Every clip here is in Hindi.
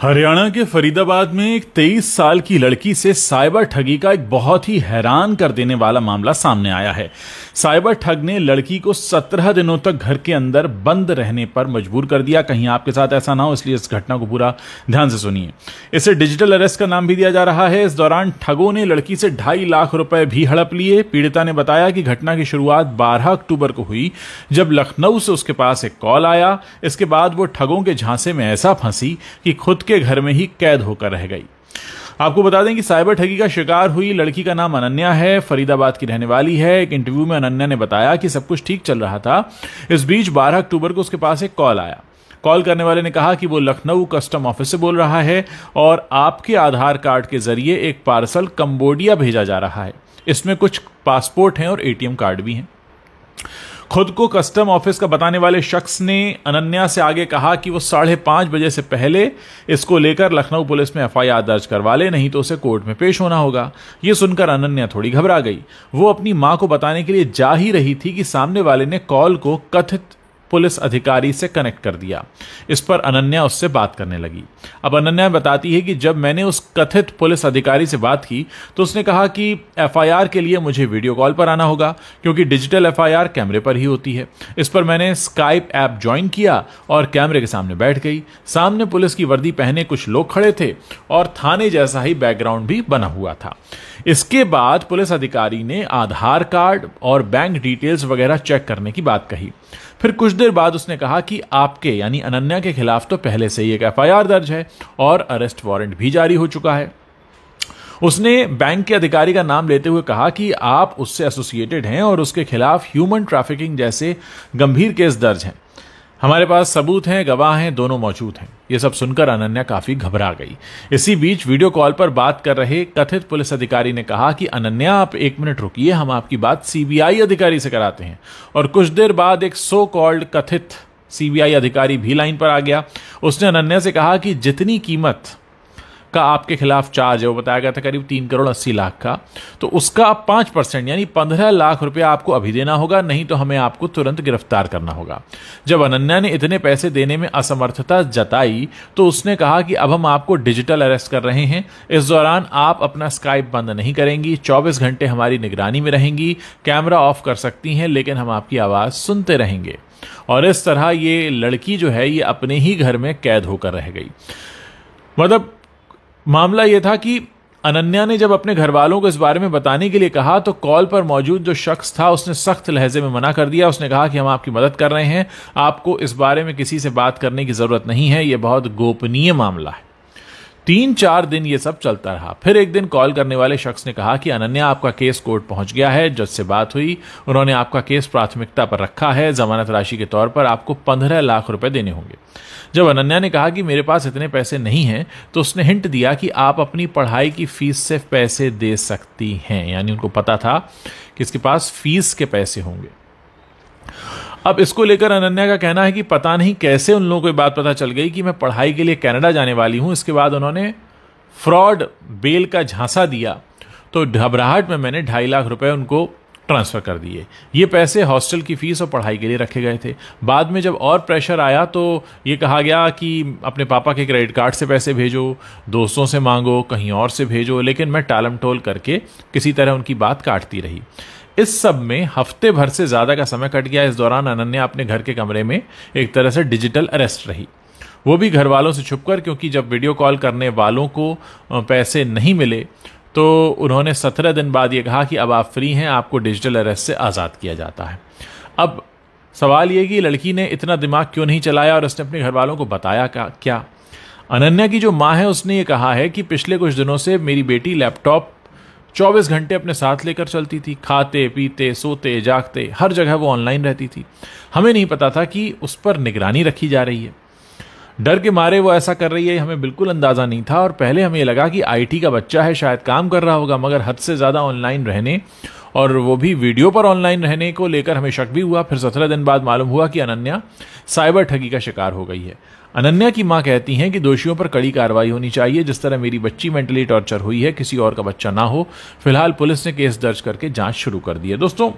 हरियाणा के फरीदाबाद में एक 23 साल की लड़की से साइबर ठगी का एक बहुत ही हैरान कर देने वाला मामला सामने आया है। साइबर ठग ने लड़की को 17 दिनों तक घर के अंदर बंद रहने पर मजबूर कर दिया। कहीं आपके साथ ऐसा ना हो, इसलिए इस घटना को पूरा ध्यान से सुनिए। इसे डिजिटल अरेस्ट का नाम भी दिया जा रहा है। इस दौरान ठगों ने लड़की से 2.5 लाख रुपए भी हड़प लिए। पीड़िता ने बताया कि घटना की शुरुआत 12 अक्टूबर को हुई, जब लखनऊ से उसके पास एक कॉल आया। इसके बाद वो ठगों के झांसे में ऐसा फंसी कि खुद के घर में ही कैद होकर रह गई। आपको बता दें कि साइबर ठगी का शिकार हुई लड़की का नाम अनन्या है, फरीदाबाद की रहने वाली है। एक इंटरव्यू में अनन्या ने बताया कि सब कुछ ठीक चल रहा था। इस बीच 12 अक्टूबर को उसके पास एक कॉल आया। कॉल करने वाले ने कहा कि वो लखनऊ कस्टम ऑफिस से बोल रहा है और आपके आधार कार्ड के जरिए एक पार्सल कंबोडिया भेजा जा रहा है। इसमें कुछ पासपोर्ट हैं और एटीएम कार्ड भी हैं। खुद को कस्टम ऑफिस का बताने वाले शख्स ने अनन्या से आगे कहा कि वो 5:30 बजे से पहले इसको लेकर लखनऊ पुलिस में एफआईआर दर्ज करवा ले, नहीं तो उसे कोर्ट में पेश होना होगा। ये सुनकर अनन्या थोड़ी घबरा गई। वो अपनी मां को बताने के लिए जा ही रही थी कि सामने वाले ने कॉल को कथित पुलिस अधिकारी से कनेक्ट कर दिया। इस पर अनन्या उससे बात करने लगी। अब अनन्या बताती है कि जब मैंने उस कथित पुलिस अधिकारी से बात की तो उसने कहा कि एफआईआर के लिए मुझे वीडियो कॉल पर आना होगा, क्योंकि डिजिटल एफआईआर कैमरे पर ही होती है। इस पर मैंने स्काइप ऐप ज्वाइन किया और कैमरे के सामने बैठ गई। सामने पुलिस की वर्दी पहने कुछ लोग खड़े थे और थाने जैसा ही बैकग्राउंड भी बना हुआ था। इसके बाद पुलिस अधिकारी ने आधार कार्ड और बैंक डिटेल्स वगैरह चेक करने की बात कही। फिर कुछ देर बाद उसने कहा कि आपके यानी अनन्या के खिलाफ तो पहले से ही एक एफआईआर दर्ज है और अरेस्ट वारंट भी जारी हो चुका है। उसने बैंक के अधिकारी का नाम लेते हुए कहा कि आप उससे एसोसिएटेड हैं और उसके खिलाफ ह्यूमन ट्रैफिकिंग जैसे गंभीर केस दर्ज हैं। हमारे पास सबूत हैं, गवाह हैं, दोनों मौजूद हैं। यह सब सुनकर अनन्या काफी घबरा गई। इसी बीच वीडियो कॉल पर बात कर रहे कथित पुलिस अधिकारी ने कहा कि अनन्या, आप 1 मिनट रुकिए, हम आपकी बात सीबीआई अधिकारी से कराते हैं। और कुछ देर बाद एक सो कॉल्ड कथित सीबीआई अधिकारी भी लाइन पर आ गया। उसने अनन्या से कहा कि जितनी कीमत का आपके खिलाफ चार्ज है, वो बताया गया था करीब 3 करोड़ 80 लाख का, तो उसका 5% यानी 15 लाख रुपया आपको अभी देना होगा, नहीं तो हमें आपको तुरंत गिरफ्तार करना होगा। जब अनन्या ने इतने पैसे देने में असमर्थता जताई तो उसने कहा कि अब हम आपको डिजिटल अरेस्ट कर रहे हैं। इस दौरान आप अपना स्काइप बंद नहीं करेंगी, 24 घंटे हमारी निगरानी में रहेंगी, कैमरा ऑफ कर सकती हैं, लेकिन हम आपकी आवाज सुनते रहेंगे। और इस तरह ये लड़की जो है ये अपने ही घर में कैद होकर रह गई। मतलब मामला यह था कि अनन्या ने जब अपने घर वालों को इस बारे में बताने के लिए कहा तो कॉल पर मौजूद जो शख्स था उसने सख्त लहजे में मना कर दिया। उसने कहा कि हम आपकी मदद कर रहे हैं, आपको इस बारे में किसी से बात करने की जरूरत नहीं है, यह बहुत गोपनीय मामला है। 3-4 दिन ये सब चलता रहा। फिर एक दिन कॉल करने वाले शख्स ने कहा कि अनन्या, आपका केस कोर्ट पहुंच गया है, जज से बात हुई, उन्होंने आपका केस प्राथमिकता पर रखा है, जमानत राशि के तौर पर आपको 15 लाख रुपए देने होंगे। जब अनन्या ने कहा कि मेरे पास इतने पैसे नहीं हैं तो उसने हिंट दिया कि आप अपनी पढ़ाई की फीस से पैसे दे सकती हैं, यानी उनको पता था कि इसके पास फीस के पैसे होंगे। अब इसको लेकर अनन्या का कहना है कि पता नहीं कैसे उन लोगों को ये बात पता चल गई कि मैं पढ़ाई के लिए कनाडा जाने वाली हूं। इसके बाद उन्होंने फ्रॉड बेल का झांसा दिया तो घबराहट में मैंने 2.5 लाख रुपए उनको ट्रांसफर कर दिए। ये पैसे हॉस्टल की फीस और पढ़ाई के लिए रखे गए थे। बाद में जब और प्रेशर आया तो ये कहा गया कि अपने पापा के क्रेडिट कार्ड से पैसे भेजो, दोस्तों से मांगो, कहीं और से भेजो, लेकिन मैं टालम टोल करके किसी तरह उनकी बात काटती रही। इस सब में हफ्ते भर से ज्यादा का समय कट गया। इस दौरान अनन्या अपने घर के कमरे में एक तरह से डिजिटल अरेस्ट रही, वो भी घर वालों से छुपकर, क्योंकि जब वीडियो कॉल करने वालों को पैसे नहीं मिले तो उन्होंने 17 दिन बाद ये कहा कि अब आप फ्री हैं, आपको डिजिटल अरेस्ट से आज़ाद किया जाता है। अब सवाल ये कि लड़की ने इतना दिमाग क्यों नहीं चलाया और उसने अपने घर वालों को बताया क्या? अनन्या की जो माँ है उसने ये कहा है कि पिछले कुछ दिनों से मेरी बेटी लैपटॉप 24 घंटे अपने साथ लेकर चलती थी, खाते पीते सोते जागते हर जगह वो ऑनलाइन रहती थी। हमें नहीं पता था कि उस पर निगरानी रखी जा रही है। डर के मारे वो ऐसा कर रही है, हमें बिल्कुल अंदाजा नहीं था। और पहले हमें ये लगा कि आईटी का बच्चा है, शायद काम कर रहा होगा, मगर हद से ज्यादा ऑनलाइन रहने और वो भी वीडियो पर ऑनलाइन रहने को लेकर हमें शक भी हुआ। फिर 17 दिन बाद मालूम हुआ कि अनन्या साइबर ठगी का शिकार हो गई है। अनन्या की मां कहती हैं कि दोषियों पर कड़ी कार्रवाई होनी चाहिए। जिस तरह मेरी बच्ची मेंटली टॉर्चर हुई है, किसी और का बच्चा ना हो। फिलहाल पुलिस ने केस दर्ज करके जांच शुरू कर दी है। दोस्तों,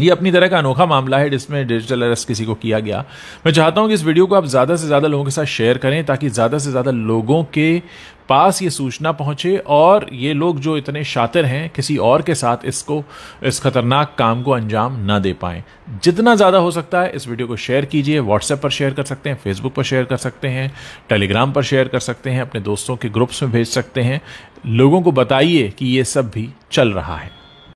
ये अपनी तरह का अनोखा मामला है जिसमें डिजिटल अरेस्ट किसी को किया गया। मैं चाहता हूं कि इस वीडियो को आप ज़्यादा से ज़्यादा लोगों के साथ शेयर करें ताकि ज़्यादा से ज़्यादा लोगों के पास ये सूचना पहुंचे और ये लोग जो इतने शातिर हैं किसी और के साथ इस खतरनाक काम को अंजाम ना दे पाएं। जितना ज़्यादा हो सकता है इस वीडियो को शेयर कीजिए। व्हाट्सएप पर शेयर कर सकते हैं, फेसबुक पर शेयर कर सकते हैं, टेलीग्राम पर शेयर कर सकते हैं, अपने दोस्तों के ग्रुप्स में भेज सकते हैं। लोगों को बताइए कि ये सब भी चल रहा है।